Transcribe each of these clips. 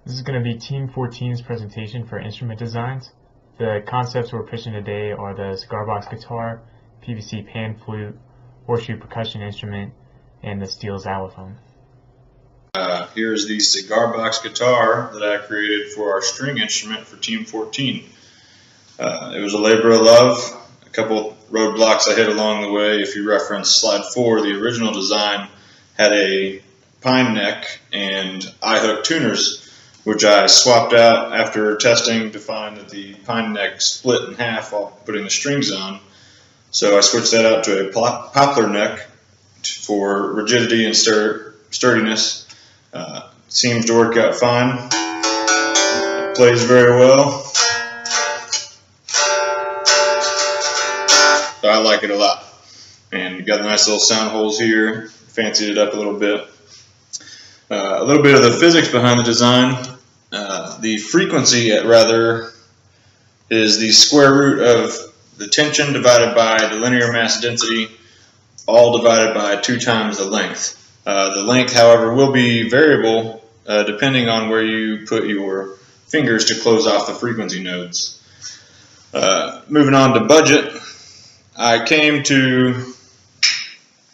This is going to be Team 14's presentation for instrument designs. The concepts we're pitching today are the cigar box guitar, PVC pan flute, horseshoe percussion instrument, and the steel xylophone. Here's the cigar box guitar that I created for our string instrument for Team 14. It was a labor of love. A couple roadblocks I hit along the way. If you reference slide 4, the original design had a pine neck and eye hook tuners, which I swapped out after testing to find that the pine neck split in half while putting the strings on. So I switched that out to a poplar neck for rigidity and sturdiness. Seems to work out fine. It plays very well. So I like it a lot. And you got the nice little sound holes here. Fancied it up a little bit. A little bit of the physics behind the design. The frequency, rather, is the square root of the tension divided by the linear mass density, all divided by 2 times the length. The length, however, will be variable depending on where you put your fingers to close off the frequency nodes. Moving on to budget, I came to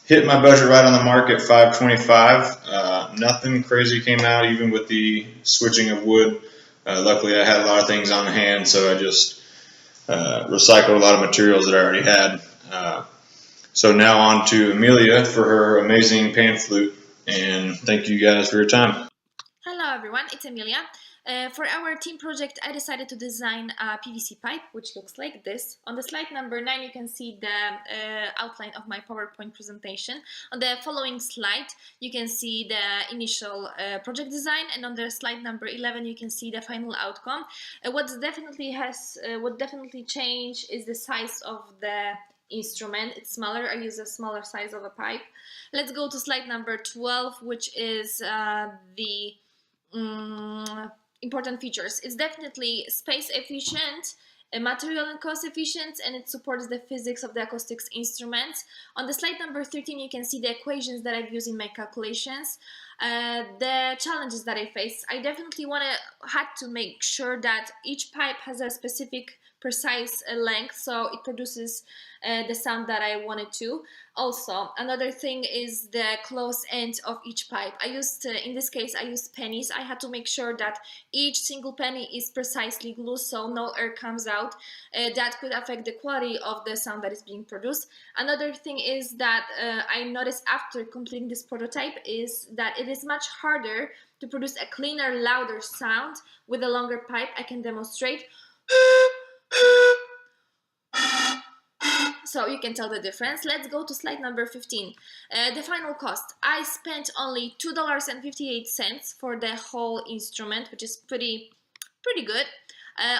hit my budget right on the mark at $525. Nothing crazy came out, even with the switching of wood. Luckily, I had a lot of things on hand, so I just recycled a lot of materials that I already had. So now on to Amelia for her amazing pan flute, and thank you guys for your time. Hello everyone, it's Amelia. For our team project, I decided to design a PVC pipe, which looks like this. On the slide number 9, you can see the outline of my PowerPoint presentation. On the following slide, you can see the initial project design, and on the slide number 11, you can see the final outcome. What definitely changed is the size of the instrument. It's smaller. I use a smaller size of a pipe. Let's go to slide number 12, which is the important features. It's definitely space efficient, material and cost efficient, and it supports the physics of the acoustics instruments. On the slide number 13, you can see the equations that I've used in my calculations. The challenges that I faced. I definitely had to make sure that each pipe has a specific precise length, so it produces the sound that I wanted to. Also, another thing is the close end of each pipe. I used, in this case, I used pennies. I had to make sure that each single penny is precisely glued, so no air comes out. That could affect the quality of the sound that is being produced. Another thing is that I noticed after completing this prototype is that it is much harder to produce a cleaner, louder sound with a longer pipe. I can demonstrate. So you can tell the difference. Let's go to slide number 15. The final cost. I spent only $2.58 for the whole instrument, which is pretty good.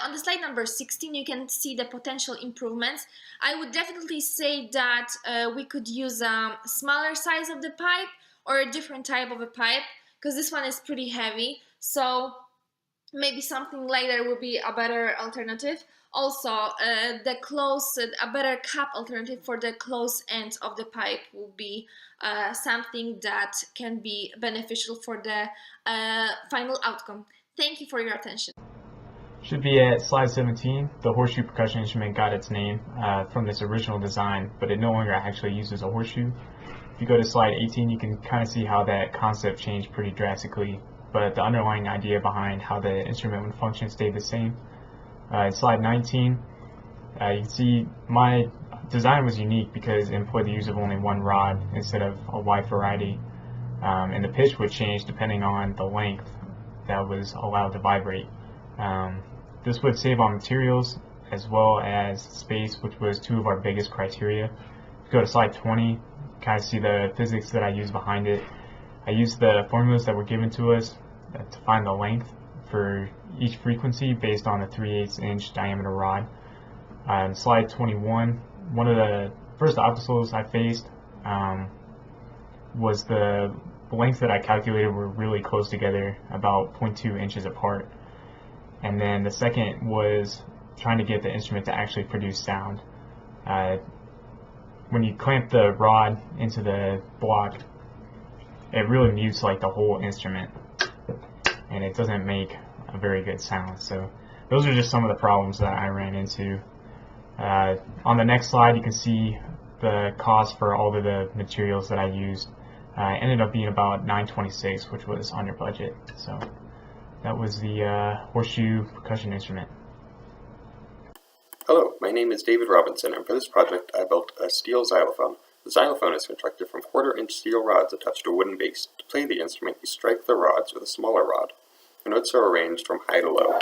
On the slide number 16, you can see the potential improvements. I would definitely say that we could use a smaller size of the pipe or a different type of a pipe, because this one is pretty heavy. So maybe something lighter would be a better alternative. Also, a better cap alternative for the close end of the pipe will be something that can be beneficial for the final outcome. Thank you for your attention. Should be at slide 17. The horseshoe percussion instrument got its name from this original design, but it no longer actually uses a horseshoe. If you go to slide 18, you can kind of see how that concept changed pretty drastically, but the underlying idea behind how the instrument would function stayed the same. In slide 19, you can see my design was unique because it employed the use of only one rod instead of a wide variety, and the pitch would change depending on the length that was allowed to vibrate. This would save on materials as well as space, which was 2 of our biggest criteria. If you go to slide 20, you kind of see the physics that I used behind it. I used the formulas that were given to us to find the length for each frequency based on a 3/8 inch diameter rod. On slide 21, one of the first obstacles I faced was the lengths that I calculated were really close together, about 0.2 inches apart. And then the second was trying to get the instrument to actually produce sound. When you clamp the rod into the block, it really mutes like the whole instrument. and it doesn't make a very good sound. So those are just some of the problems that I ran into. On the next slide, you can see the cost for all of the materials that I used. Ended up being about $926, which was under budget. So that was the horseshoe percussion instrument. Hello, my name is David Robinson, and for this project I built a steel xylophone. The xylophone is constructed from 1/4-inch steel rods attached to a wooden base. To play the instrument, you strike the rods with a smaller rod. The notes are arranged from high to low.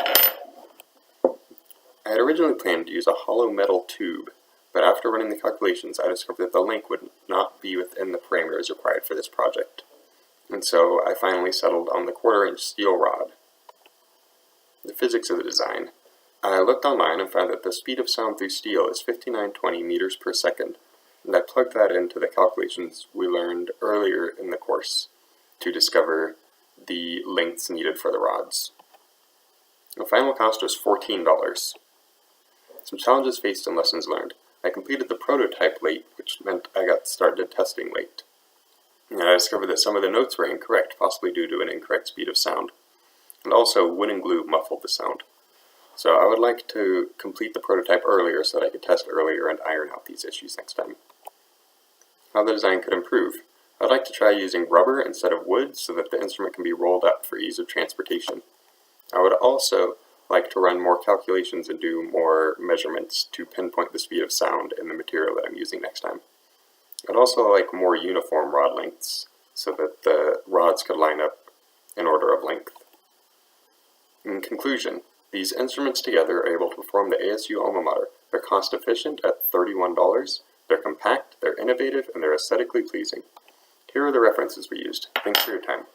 I had originally planned to use a hollow metal tube, but after running the calculations I discovered that the length would not be within the parameters required for this project. And so I finally settled on the 1/4-inch steel rod. The physics of the design. I looked online and found that the speed of sound through steel is 5920 meters per second, and I plugged that into the calculations we learned earlier in the course to discover the lengths needed for the rods. The final cost was $14. Some challenges faced and lessons learned. I completed the prototype late, which meant I got started testing late. And I discovered that some of the notes were incorrect, possibly due to an incorrect speed of sound. And also, wood and glue muffled the sound. So I would like to complete the prototype earlier so that I could test earlier and iron out these issues next time. How the design could improve. I'd like to try using rubber instead of wood so that the instrument can be rolled up for ease of transportation. I would also like to run more calculations and do more measurements to pinpoint the speed of sound in the material that I'm using next time. I'd also like more uniform rod lengths so that the rods could line up in order of length. In conclusion, these instruments together are able to perform the ASU alma mater. They're cost efficient at $31, they're compact, they're innovative, and they're aesthetically pleasing. Here are the references we used. Thanks for your time.